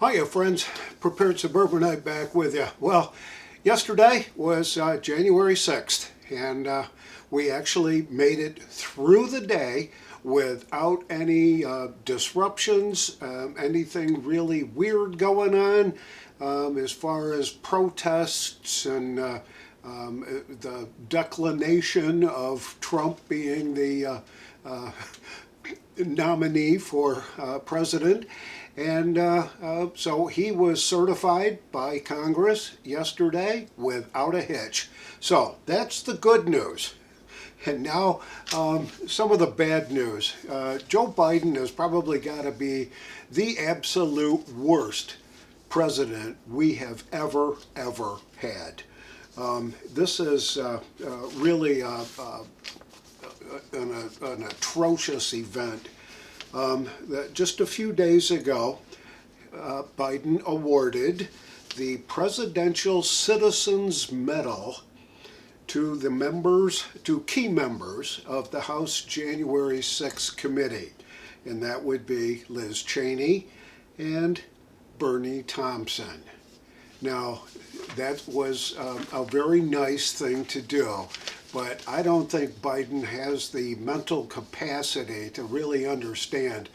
Hiya friends, Prepared Suburbanite back with you. Well, yesterday was January 6th and we actually made it through the day without any disruptions, anything really weird going on as far as protests and the declination of Trump being the nominee for president. And so he was certified by Congress yesterday without a hitch. So that's the good news. And now some of the bad news. Joe Biden has probably got to be the absolute worst president we have ever had. This is really an atrocious event. That just a few days ago, Biden awarded the Presidential Citizens Medal to key members of the House January 6th committee, and that would be Liz Cheney and Bernie Thompson. Now, that was a very nice thing to do. But I don't think Biden has the mental capacity to really understand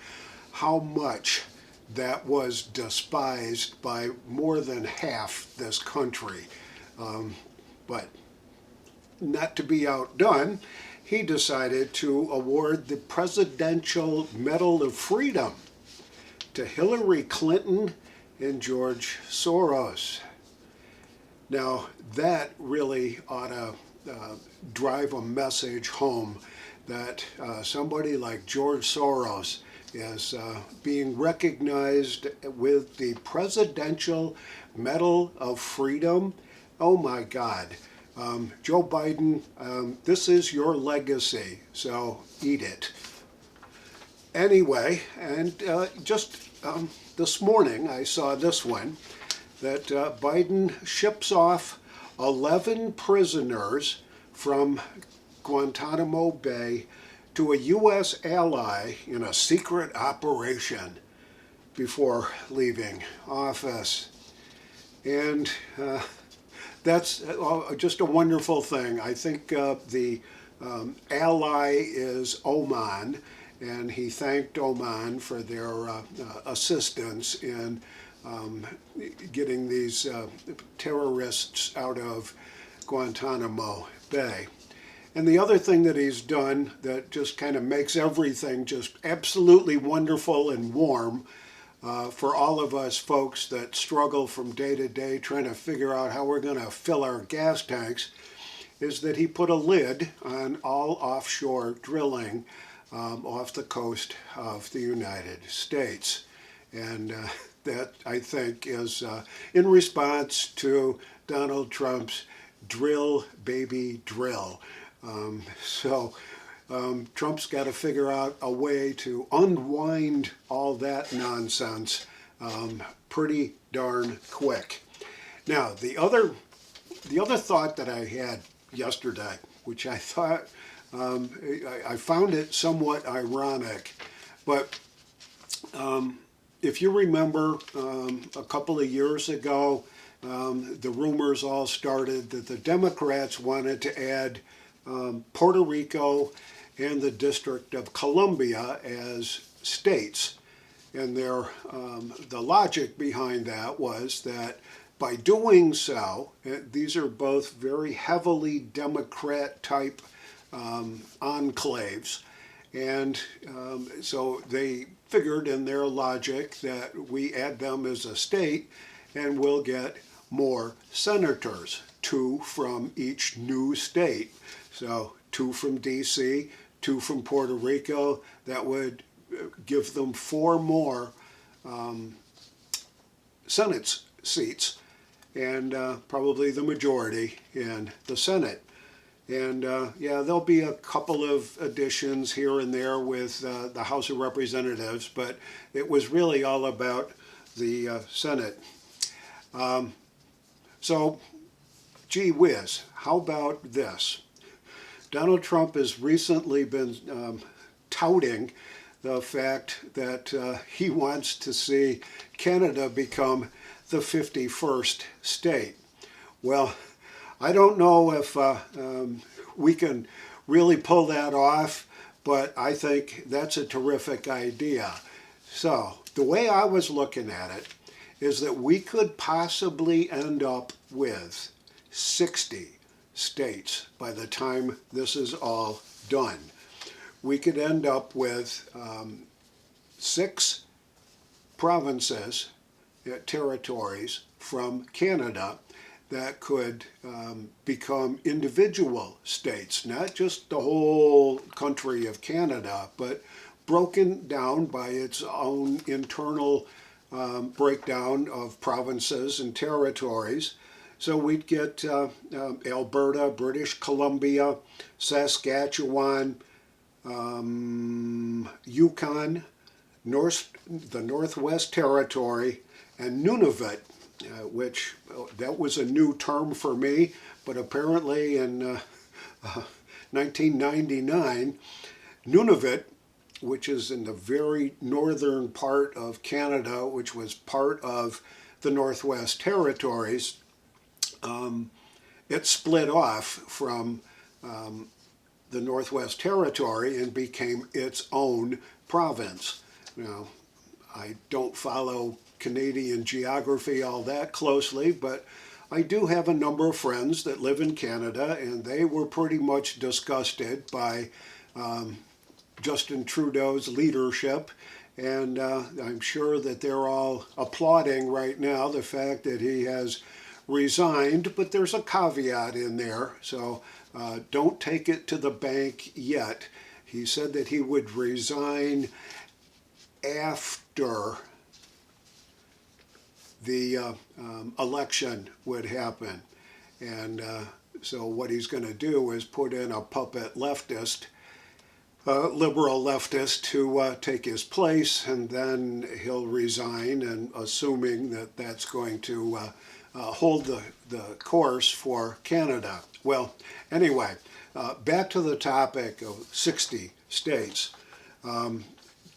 how much that was despised by more than half this country. But not to be outdone, he decided to award the Presidential Medal of Freedom to Hillary Clinton and George Soros. Now, that really ought to drive a message home that somebody like George Soros is being recognized with the Presidential Medal of Freedom. Oh my God. Joe Biden, this is your legacy, so eat it. Anyway, and just this morning I saw this one, that Biden ships off 11 prisoners from Guantanamo Bay to a U.S. ally in a secret operation before leaving office. And that's just a wonderful thing. I think the ally is Oman, and he thanked Oman for their assistance in getting these terrorists out of Guantanamo Bay. And the other thing that he's done that just kind of makes everything just absolutely wonderful and warm for all of us folks that struggle from day to day trying to figure out how we're going to fill our gas tanks is that he put a lid on all offshore drilling off the coast of the United States. And that, I think, is in response to Donald Trump's drill, baby, drill. Trump's got to figure out a way to unwind all that nonsense pretty darn quick. Now, the other thought that I had yesterday, which I thought, I found it somewhat ironic, but if you remember a couple of years ago, the rumors all started that the Democrats wanted to add Puerto Rico and the District of Columbia as states. And the logic behind that was that by doing so, these are both very heavily Democrat type enclaves. And so they figured in their logic that we add them as a state and we'll get more senators, 2 from each new state. So 2 from D.C., 2 from Puerto Rico. That would give them 4 more Senate seats and probably the majority in the Senate. And yeah, there'll be a couple of additions here and there with the House of Representatives, but it was really all about the Senate. So, gee whiz, how about this? Donald Trump has recently been touting the fact that he wants to see Canada become the 51st state. Well, I don't know if we can really pull that off, but I think that's a terrific idea. So the way I was looking at it is that we could possibly end up with 60 states by the time this is all done. We could end up with 6 provinces, territories from Canada that could become individual states, not just the whole country of Canada, but broken down by its own internal breakdown of provinces and territories. So we'd get Alberta, British Columbia, Saskatchewan, Yukon, the Northwest Territory, and Nunavut, which that was a new term for me, but apparently in 1999, Nunavut, which is in the very northern part of Canada, which was part of the Northwest Territories, it split off from the Northwest Territory and became its own province. Now, I don't follow Canadian geography all that closely, but I do have a number of friends that live in Canada, and they were pretty much disgusted by Justin Trudeau's leadership, and I'm sure that they're all applauding right now the fact that he has resigned, but there's a caveat in there, so don't take it to the bank yet. He said that he would resign after the election would happen. And so what he's going to do is put in a puppet leftist, liberal leftist, to take his place, and then he'll resign, and assuming that that's going to hold the course for Canada. Well, anyway, back to the topic of 60 states.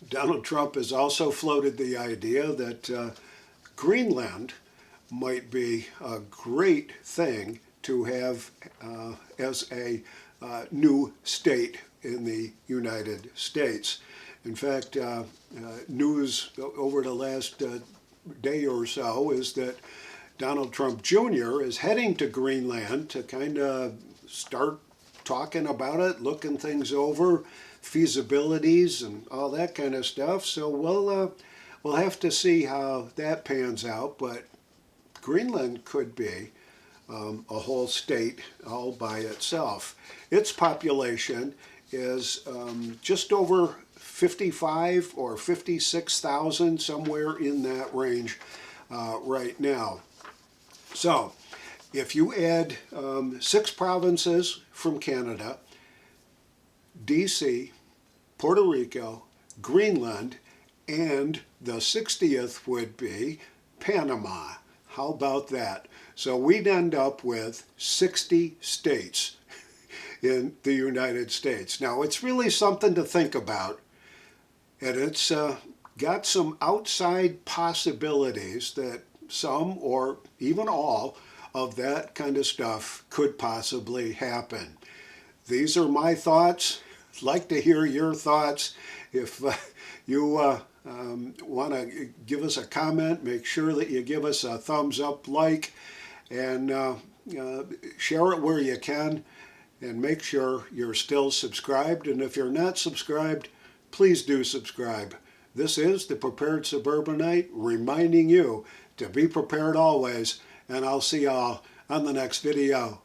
Donald Trump has also floated the idea that Greenland might be a great thing to have as a new state in the United States. In fact, news over the last day or so is that Donald Trump Jr. is heading to Greenland to kind of start talking about it, looking things over, feasibilities and all that kind of stuff. So we'll have to see how that pans out, but Greenland could be a whole state all by itself. Its population is just over 55 or 56,000, somewhere in that range right now. So if you add 6 provinces from Canada, DC, Puerto Rico, Greenland, and the 60th would be Panama. How about that? So we'd end up with 60 states in the United States. Now, it's really something to think about, and it's got some outside possibilities that some or even all of that kind of stuff could possibly happen. These are my thoughts. I'd like to hear your thoughts. If you want to give us a comment, make sure that you give us a thumbs up, like, and share it where you can, and make sure you're still subscribed. And if you're not subscribed, please do subscribe. This is the Prepared Suburbanite reminding you to be prepared always, and I'll see y'all on the next video.